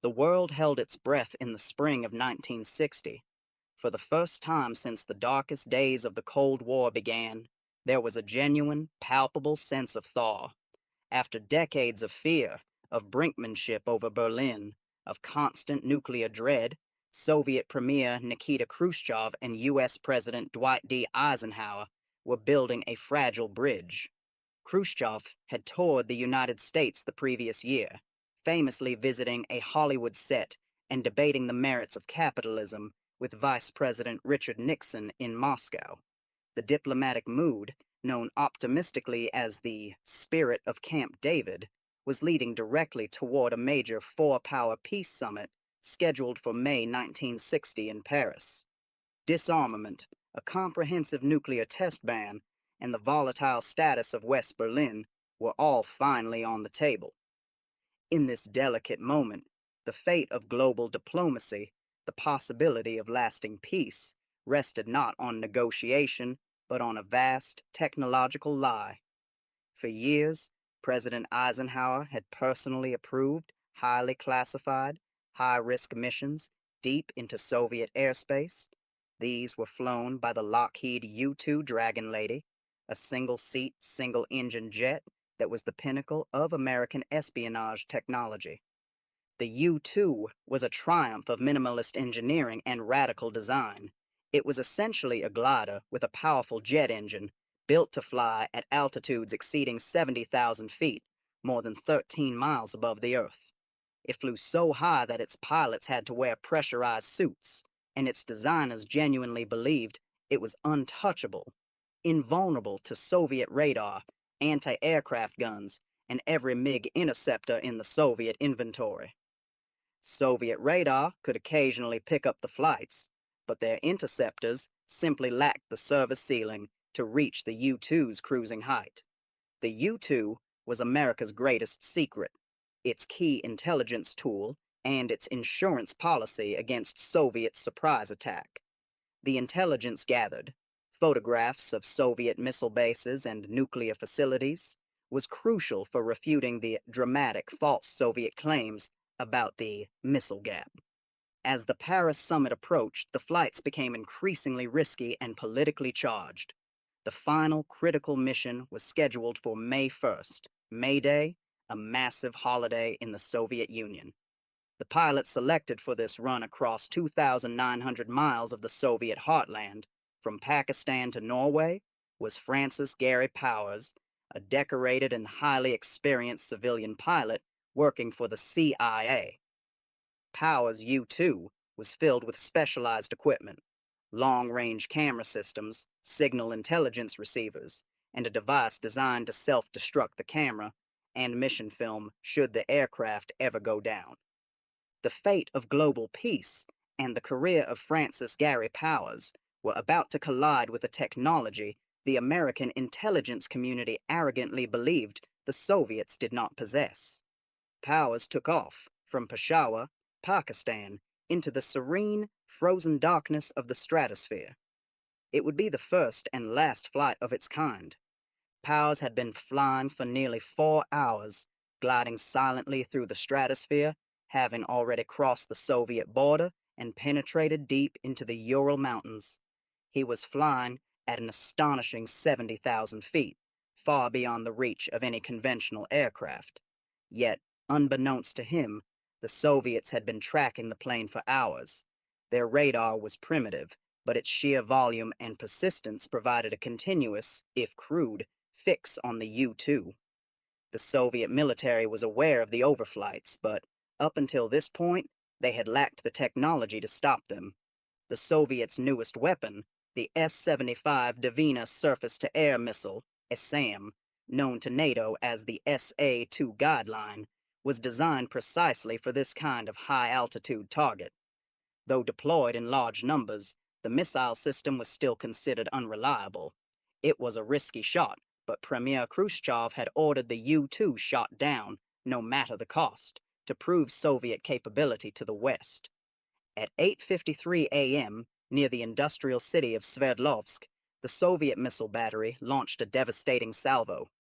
The world held its breath in the spring of 1960. For the first time since the darkest days of the Cold War began, there was a genuine, palpable sense of thaw. After decades of fear, of brinkmanship over Berlin, of constant nuclear dread, Soviet Premier Nikita Khrushchev and U.S. President Dwight D. Eisenhower were building a fragile bridge. Khrushchev had toured the United States the previous year, famously visiting a Hollywood set and debating the merits of capitalism with Vice President Richard Nixon in Moscow. The diplomatic mood, known optimistically as the spirit of Camp David, was leading directly toward a major four-power peace summit scheduled for May 1960 in Paris. Disarmament, a comprehensive nuclear test ban, and the volatile status of West Berlin were all finally on the table. In this delicate moment, the fate of global diplomacy, the possibility of lasting peace, rested not on negotiation, but on a vast technological lie. For years, President Eisenhower had personally approved highly classified, high-risk missions deep into Soviet airspace. These were flown by the Lockheed U-2 Dragon Lady, a single-seat, single-engine jet that was the pinnacle of American espionage technology. The U-2 was a triumph of minimalist engineering and radical design. It was essentially a glider with a powerful jet engine, built to fly at altitudes exceeding 70,000 feet, more than 13 miles above the Earth. It flew so high that its pilots had to wear pressurized suits, and its designers genuinely believed it was untouchable, invulnerable to Soviet radar, anti-aircraft guns, and every MiG interceptor in the Soviet inventory. Soviet radar could occasionally pick up the flights, but their interceptors simply lacked the service ceiling to reach the U-2's cruising height. The U-2 was America's greatest secret, its key intelligence tool, and its insurance policy against Soviet surprise attack. The intelligence gathered, photographs of Soviet missile bases and nuclear facilities, was crucial for refuting the dramatic false Soviet claims about the missile gap. As the Paris summit approached, the flights became increasingly risky and politically charged. The final critical mission was scheduled for May 1st, May Day, a massive holiday in the Soviet Union. The pilot selected for this run across 2,900 miles of the Soviet heartland, from Pakistan to Norway, was Francis Gary Powers, a decorated and highly experienced civilian pilot working for the CIA. Powers' U-2 was filled with specialized equipment, long-range camera systems, signal intelligence receivers, and a device designed to self-destruct the camera and mission film should the aircraft ever go down. The fate of global peace and the career of Francis Gary Powers were about to collide with a technology the American intelligence community arrogantly believed the Soviets did not possess. Powers took off from Peshawar, Pakistan, into the serene, frozen darkness of the stratosphere. It would be the first and last flight of its kind. Powers had been flying for nearly 4 hours, gliding silently through the stratosphere, having already crossed the Soviet border and penetrated deep into the Ural Mountains. He was flying at an astonishing 70,000 feet, far beyond the reach of any conventional aircraft. Yet, unbeknownst to him, the Soviets had been tracking the plane for hours. Their radar was primitive, but its sheer volume and persistence provided a continuous, if crude, fix on the U-2. The Soviet military was aware of the overflights, but up until this point, they had lacked the technology to stop them. The Soviets' newest weapon, the S-75 Dvina surface-to-air missile, SAM, known to NATO as the SA-2 guideline, was designed precisely for this kind of high-altitude target. Though deployed in large numbers, the missile system was still considered unreliable. It was a risky shot, but Premier Khrushchev had ordered the U-2 shot down, no matter the cost, to prove Soviet capability to the West. At 8:53 a.m., near the industrial city of Sverdlovsk, the Soviet missile battery launched a devastating salvo.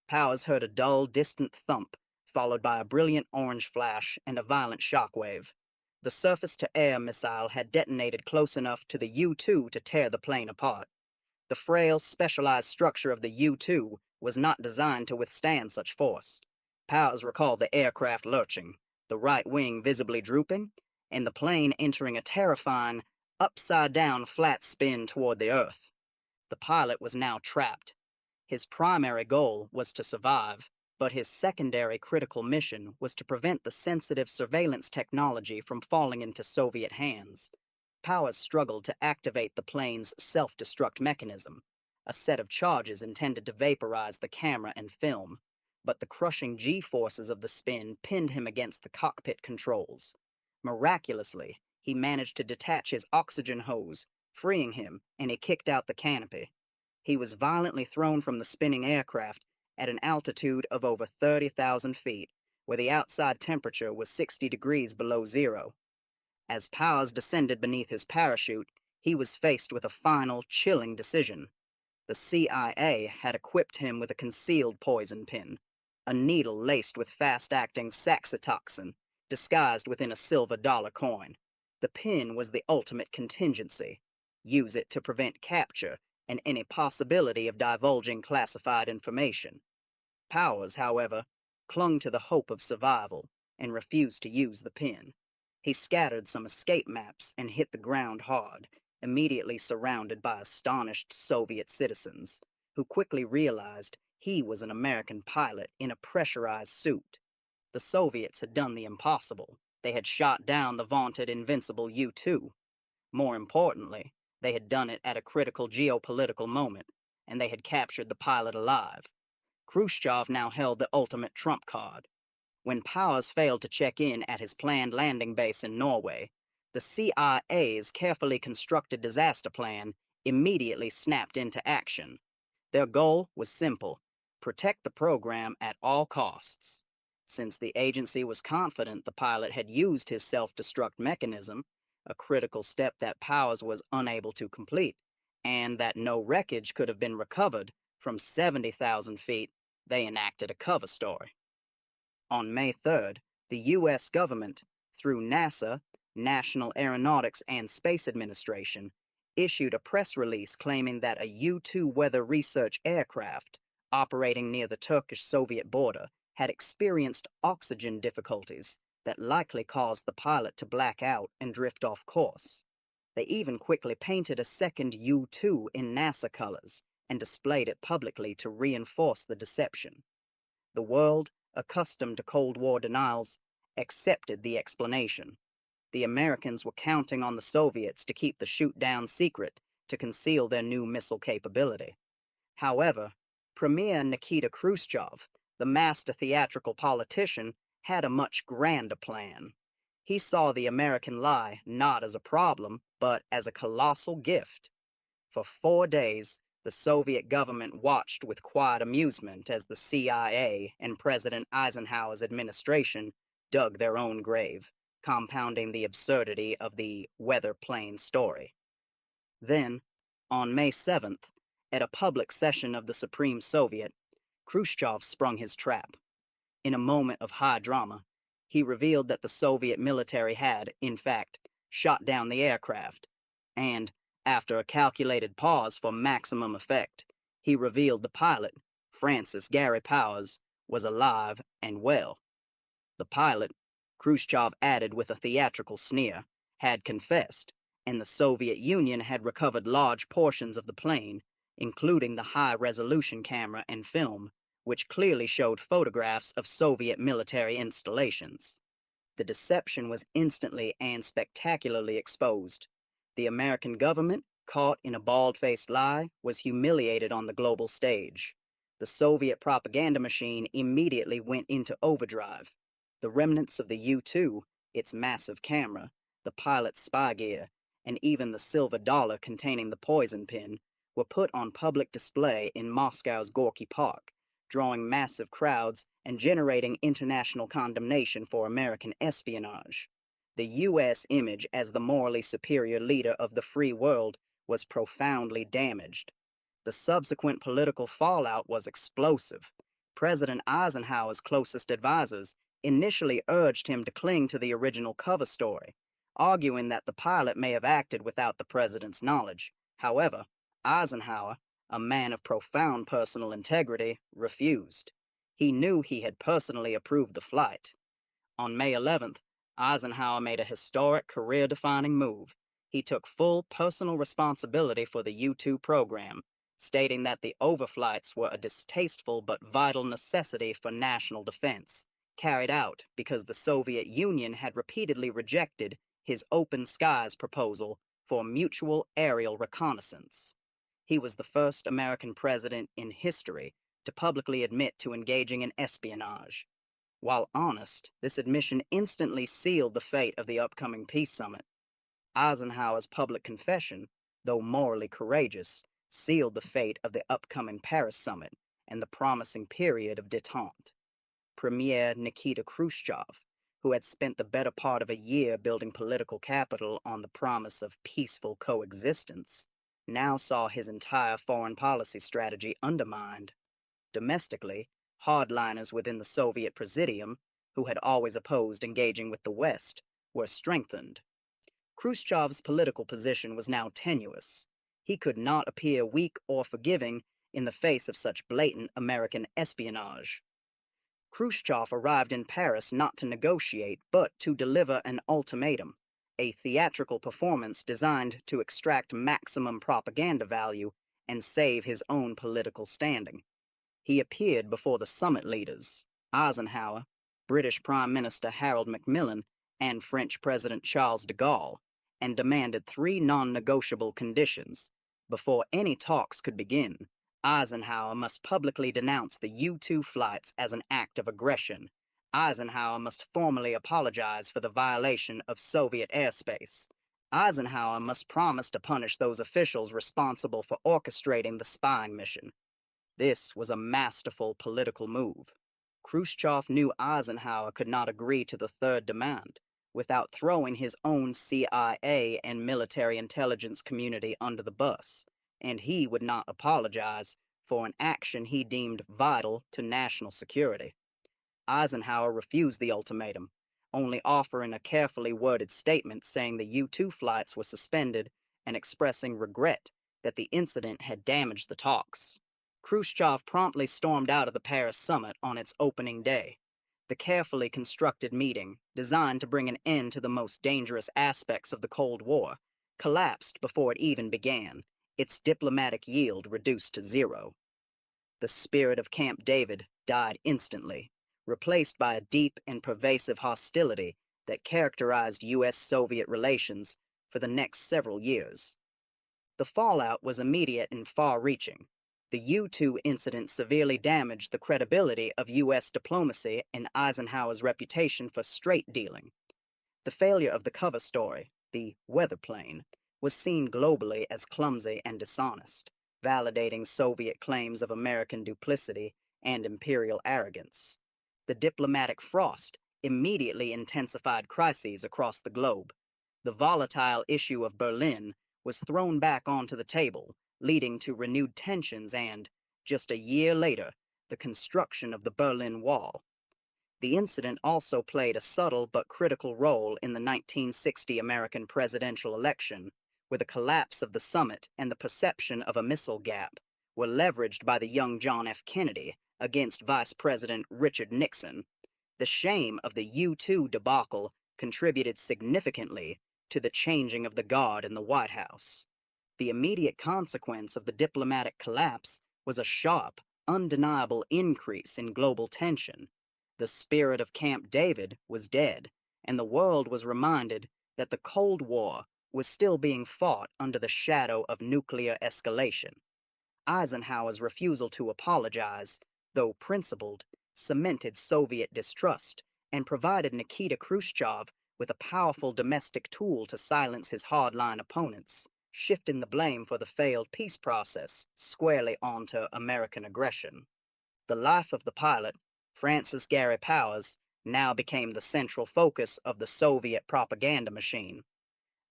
Powers heard a dull, distant thump, followed by a brilliant orange flash and a violent shockwave. The surface-to-air missile had detonated close enough to the U-2 to tear the plane apart. The frail, specialized structure of the U-2 was not designed to withstand such force. Powers recalled the aircraft lurching, the right wing visibly drooping, and the plane entering a terrifying, upside-down flat spin toward the earth. The pilot was now trapped. His primary goal was to survive, but his secondary critical mission was to prevent the sensitive surveillance technology from falling into Soviet hands. Powers struggled to activate the plane's self-destruct mechanism, a set of charges intended to vaporize the camera and film, but the crushing G-forces of the spin pinned him against the cockpit controls. Miraculously, he managed to detach his oxygen hose, freeing him, and he kicked out the canopy. He was violently thrown from the spinning aircraft at an altitude of over 30,000 feet, where the outside temperature was 60 degrees below zero. As Powers descended beneath his parachute, he was faced with a final, chilling decision. The CIA had equipped him with a concealed poison pin, a needle laced with fast-acting saxitoxin, disguised within a silver dollar coin. The pin was the ultimate contingency. Use it to prevent capture and any possibility of divulging classified information. Powers, however, clung to the hope of survival and refused to use the pin. He scattered some escape maps and hit the ground hard, immediately surrounded by astonished Soviet citizens, who quickly realized he was an American pilot in a pressurized suit. The Soviets had done the impossible. They had shot down the vaunted invincible U-2. More importantly, they had done it at a critical geopolitical moment, and they had captured the pilot alive. Khrushchev now held the ultimate trump card. When Powers failed to check in at his planned landing base in Norway, the CIA's carefully constructed disaster plan immediately snapped into action. Their goal was simple: protect the program at all costs. Since the agency was confident the pilot had used his self-destruct mechanism, a critical step that Powers was unable to complete, and that no wreckage could have been recovered from 70,000 feet, they enacted a cover story. On May 3rd, the U.S. government, through NASA, National Aeronautics and Space Administration, issued a press release claiming that a U-2 weather research aircraft operating near the Turkish-Soviet border had experienced oxygen difficulties that likely caused the pilot to black out and drift off course. They even quickly painted a second U-2 in NASA colors and displayed it publicly to reinforce the deception. The world, accustomed to Cold War denials, accepted the explanation. The Americans were counting on the Soviets to keep the shoot-down secret to conceal their new missile capability. However, Premier Nikita Khrushchev, the master theatrical politician, had a much grander plan. He saw the American lie not as a problem, but as a colossal gift. For 4 days, the Soviet government watched with quiet amusement as the CIA and President Eisenhower's administration dug their own grave, compounding the absurdity of the weather plane story. Then, on May 7th, at a public session of the Supreme Soviet, Khrushchev sprung his trap. In a moment of high drama, he revealed that the Soviet military had, in fact, shot down the aircraft, and, after a calculated pause for maximum effect, he revealed the pilot, Francis Gary Powers, was alive and well. The pilot, Khrushchev added with a theatrical sneer, had confessed, and the Soviet Union had recovered large portions of the plane, including the high-resolution camera and film, which clearly showed photographs of Soviet military installations. The deception was instantly and spectacularly exposed. The American government, caught in a bald-faced lie, was humiliated on the global stage. The Soviet propaganda machine immediately went into overdrive. The remnants of the U-2, its massive camera, the pilot's spy gear, and even the silver dollar containing the poison pin, were put on public display in Moscow's Gorky Park, drawing massive crowds and generating international condemnation for American espionage. The U.S. image as the morally superior leader of the free world was profoundly damaged. The subsequent political fallout was explosive. President Eisenhower's closest advisors initially urged him to cling to the original cover story, arguing that the pilot may have acted without the president's knowledge. However, Eisenhower, a man of profound personal integrity, refused. He knew he had personally approved the flight. On May 11th, Eisenhower made a historic career-defining move. He took full personal responsibility for the U-2 program, stating that the overflights were a distasteful but vital necessity for national defense, carried out because the Soviet Union had repeatedly rejected his open skies proposal for mutual aerial reconnaissance. He was the first American president in history to publicly admit to engaging in espionage. While honest, this admission instantly sealed the fate of the upcoming peace summit. Eisenhower's public confession, though morally courageous, sealed the fate of the upcoming Paris summit and the promising period of détente. Premier Nikita Khrushchev, who had spent the better part of a year building political capital on the promise of peaceful coexistence, now saw his entire foreign policy strategy undermined. Domestically, hardliners within the Soviet Presidium, who had always opposed engaging with the West, were strengthened. Khrushchev's political position was now tenuous. He could not appear weak or forgiving in the face of such blatant American espionage. Khrushchev arrived in Paris not to negotiate, but to deliver an ultimatum, a theatrical performance designed to extract maximum propaganda value and save his own political standing. He appeared before the summit leaders, Eisenhower, British Prime Minister Harold Macmillan, and French President Charles de Gaulle, and demanded 3 non-negotiable conditions. Before any talks could begin, Eisenhower must publicly denounce the U-2 flights as an act of aggression. Eisenhower must formally apologize for the violation of Soviet airspace. Eisenhower must promise to punish those officials responsible for orchestrating the spying mission. This was a masterful political move. Khrushchev knew Eisenhower could not agree to the third demand without throwing his own CIA and military intelligence community under the bus, and he would not apologize for an action he deemed vital to national security. Eisenhower refused the ultimatum, only offering a carefully worded statement saying the U-2 flights were suspended and expressing regret that the incident had damaged the talks. Khrushchev promptly stormed out of the Paris summit on its opening day. The carefully constructed meeting, designed to bring an end to the most dangerous aspects of the Cold War, collapsed before it even began, its diplomatic yield reduced to zero. The spirit of Camp David died instantly, replaced by a deep and pervasive hostility that characterized U.S.-Soviet relations for the next several years. The fallout was immediate and far-reaching. The U-2 incident severely damaged the credibility of U.S. diplomacy and Eisenhower's reputation for straight-dealing. The failure of the cover story, the weather plane, was seen globally as clumsy and dishonest, validating Soviet claims of American duplicity and imperial arrogance. The diplomatic frost immediately intensified crises across the globe. The volatile issue of Berlin was thrown back onto the table, leading to renewed tensions and, just a year later, the construction of the Berlin Wall. The incident also played a subtle but critical role in the 1960 American presidential election, where the collapse of the summit and the perception of a missile gap were leveraged by the young John F. Kennedy against Vice President Richard Nixon. The shame of the U-2 debacle contributed significantly to the changing of the guard in the White House. The immediate consequence of the diplomatic collapse was a sharp, undeniable increase in global tension. The spirit of Camp David was dead, and the world was reminded that the Cold War was still being fought under the shadow of nuclear escalation. Eisenhower's refusal to apologize, though principled, cemented Soviet distrust and provided Nikita Khrushchev with a powerful domestic tool to silence his hardline opponents, shifting the blame for the failed peace process squarely onto American aggression. The life of the pilot, Francis Gary Powers, now became the central focus of the Soviet propaganda machine.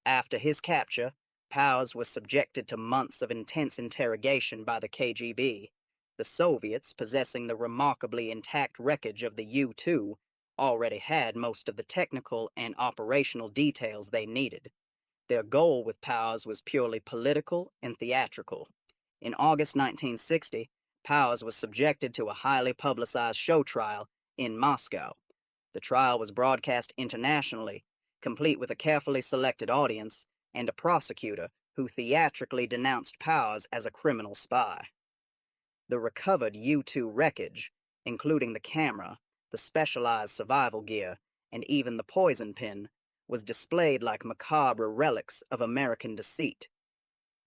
After his capture, Powers was subjected to months of intense interrogation by the KGB. The Soviets, possessing the remarkably intact wreckage of the U-2, already had most of the technical and operational details they needed. Their goal with Powers was purely political and theatrical. In August 1960, Powers was subjected to a highly publicized show trial in Moscow. The trial was broadcast internationally, complete with a carefully selected audience and a prosecutor who theatrically denounced Powers as a criminal spy. The recovered U-2 wreckage, including the camera, the specialized survival gear, and even the poison pen, was displayed like macabre relics of American deceit.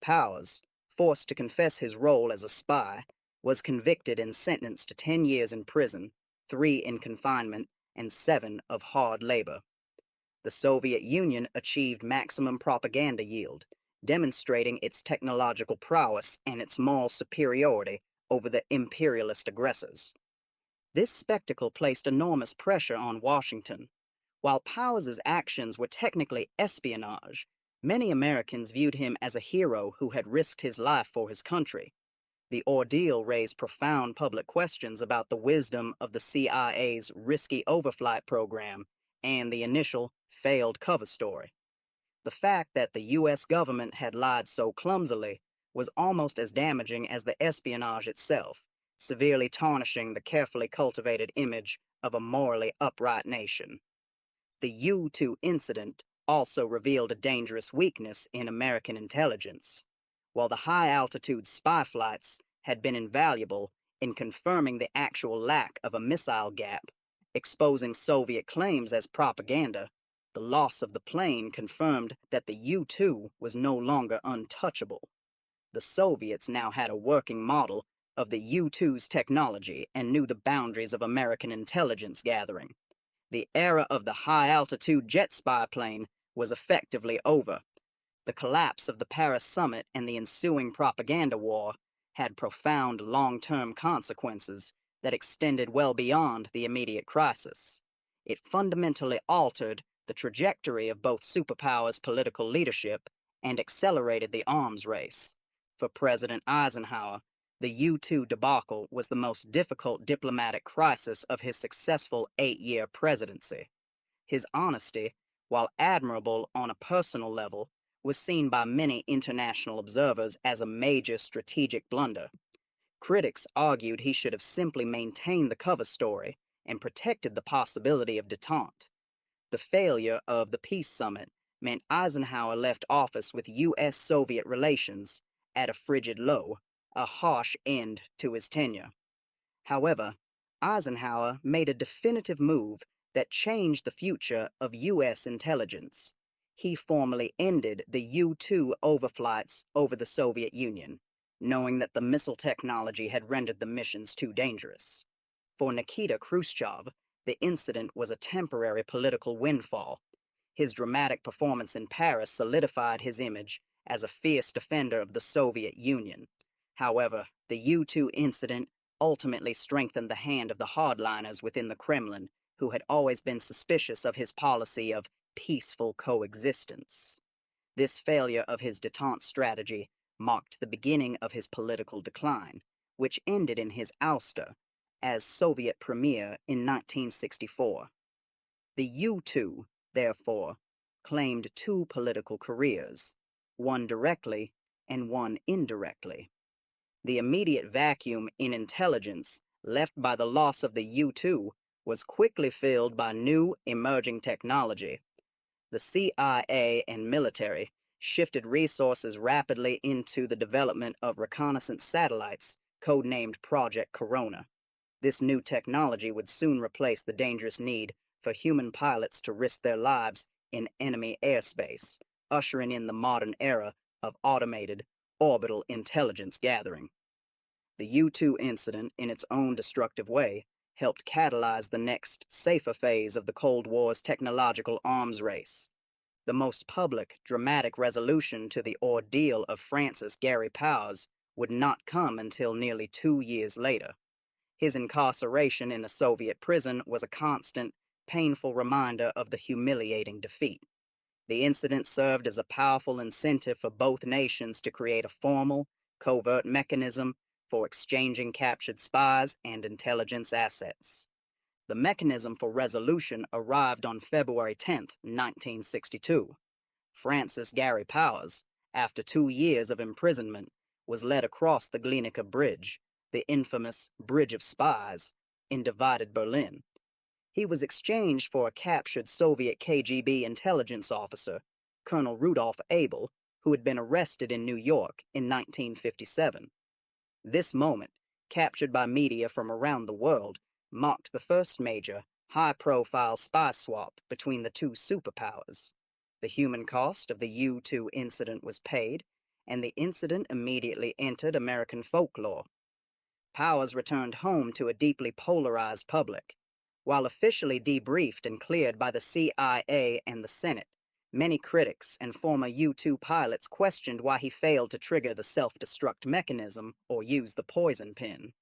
Powers, forced to confess his role as a spy, was convicted and sentenced to 10 years in prison, 3 in confinement, and 7 of hard labor. The Soviet Union achieved maximum propaganda yield, demonstrating its technological prowess and its moral superiority over the imperialist aggressors. This spectacle placed enormous pressure on Washington. While Powers' actions were technically espionage, many Americans viewed him as a hero who had risked his life for his country. The ordeal raised profound public questions about the wisdom of the CIA's risky overflight program and the initial failed cover story. The fact that the U.S. government had lied so clumsily was almost as damaging as the espionage itself, severely tarnishing the carefully cultivated image of a morally upright nation. The U-2 incident also revealed a dangerous weakness in American intelligence. While the high-altitude spy flights had been invaluable in confirming the actual lack of a missile gap, exposing Soviet claims as propaganda, the loss of the plane confirmed that the U-2 was no longer untouchable. The Soviets now had a working model of the U-2's technology and knew the boundaries of American intelligence gathering. The era of the high-altitude jet spy plane was effectively over. The collapse of the Paris summit and the ensuing propaganda war had profound long-term consequences that extended well beyond the immediate crisis. It fundamentally altered the trajectory of both superpowers' political leadership and accelerated the arms race. For President Eisenhower, the U-2 debacle was the most difficult diplomatic crisis of his successful 8-year presidency. His honesty, while admirable on a personal level, was seen by many international observers as a major strategic blunder. Critics argued he should have simply maintained the cover story and protected the possibility of détente. The failure of the peace summit meant Eisenhower left office with U.S.-Soviet relations at a frigid low, a harsh end to his tenure. However, Eisenhower made a definitive move that changed the future of U.S. intelligence. He formally ended the U-2 overflights over the Soviet Union, knowing that the missile technology had rendered the missions too dangerous. For Nikita Khrushchev, the incident was a temporary political windfall. His dramatic performance in Paris solidified his image as a fierce defender of the Soviet Union. However, the U-2 incident ultimately strengthened the hand of the hardliners within the Kremlin, who had always been suspicious of his policy of peaceful coexistence. This failure of his détente strategy marked the beginning of his political decline, which ended in his ouster as Soviet Premier in 1964. The U-2, therefore, claimed 2 political careers, one directly and one indirectly. The immediate vacuum in intelligence left by the loss of the U-2 was quickly filled by new emerging technology. The CIA and military shifted resources rapidly into the development of reconnaissance satellites, codenamed Project Corona. This new technology would soon replace the dangerous need for human pilots to risk their lives in enemy airspace, ushering in the modern era of automated, orbital intelligence gathering. The U-2 incident, in its own destructive way, helped catalyze the next, safer phase of the Cold War's technological arms race. The most public, dramatic resolution to the ordeal of Francis Gary Powers would not come until nearly 2 years later. His incarceration in a Soviet prison was a constant, painful reminder of the humiliating defeat. The incident served as a powerful incentive for both nations to create a formal, covert mechanism for exchanging captured spies and intelligence assets. The mechanism for resolution arrived on February 10, 1962. Francis Gary Powers, after 2 years of imprisonment, was led across the Glienicke Bridge, the infamous Bridge of Spies, in divided Berlin. He was exchanged for a captured Soviet KGB intelligence officer, Colonel Rudolf Abel, who had been arrested in New York in 1957. This moment, captured by media from around the world, marked the first major, high-profile spy swap between the two superpowers. The human cost of the U-2 incident was paid, and the incident immediately entered American folklore. Powers returned home to a deeply polarized public. While officially debriefed and cleared by the CIA and the Senate, many critics and former U-2 pilots questioned why he failed to trigger the self-destruct mechanism or use the poison pin.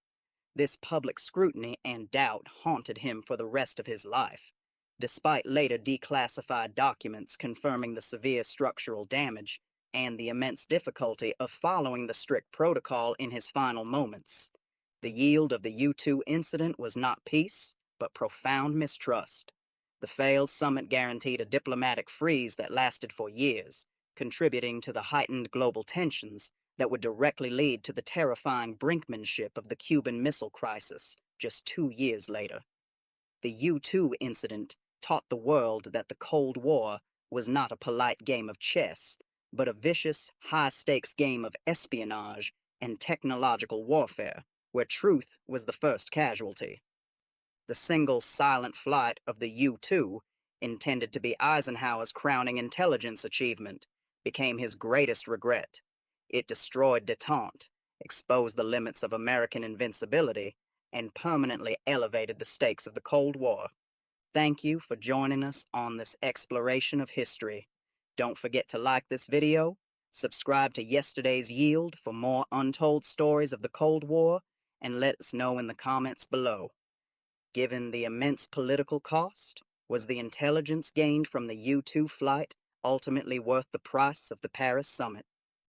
This public scrutiny and doubt haunted him for the rest of his life, despite later declassified documents confirming the severe structural damage and the immense difficulty of following the strict protocol in his final moments. The yield of the U-2 incident was not peace, but profound mistrust. The failed summit guaranteed a diplomatic freeze that lasted for years, contributing to the heightened global tensions that would directly lead to the terrifying brinkmanship of the Cuban Missile Crisis just 2 years later. The U-2 incident taught the world that the Cold War was not a polite game of chess, but a vicious, high-stakes game of espionage and technological warfare, where truth was the first casualty. The single silent flight of the U-2, intended to be Eisenhower's crowning intelligence achievement, became his greatest regret. It destroyed détente, exposed the limits of American invincibility, and permanently elevated the stakes of the Cold War. Thank you for joining us on this exploration of history. Don't forget to like this video, subscribe to Yesterday's Yield for more untold stories of the Cold War, and let us know in the comments below. Given the immense political cost, was the intelligence gained from the U-2 flight ultimately worth the price of the Paris summit?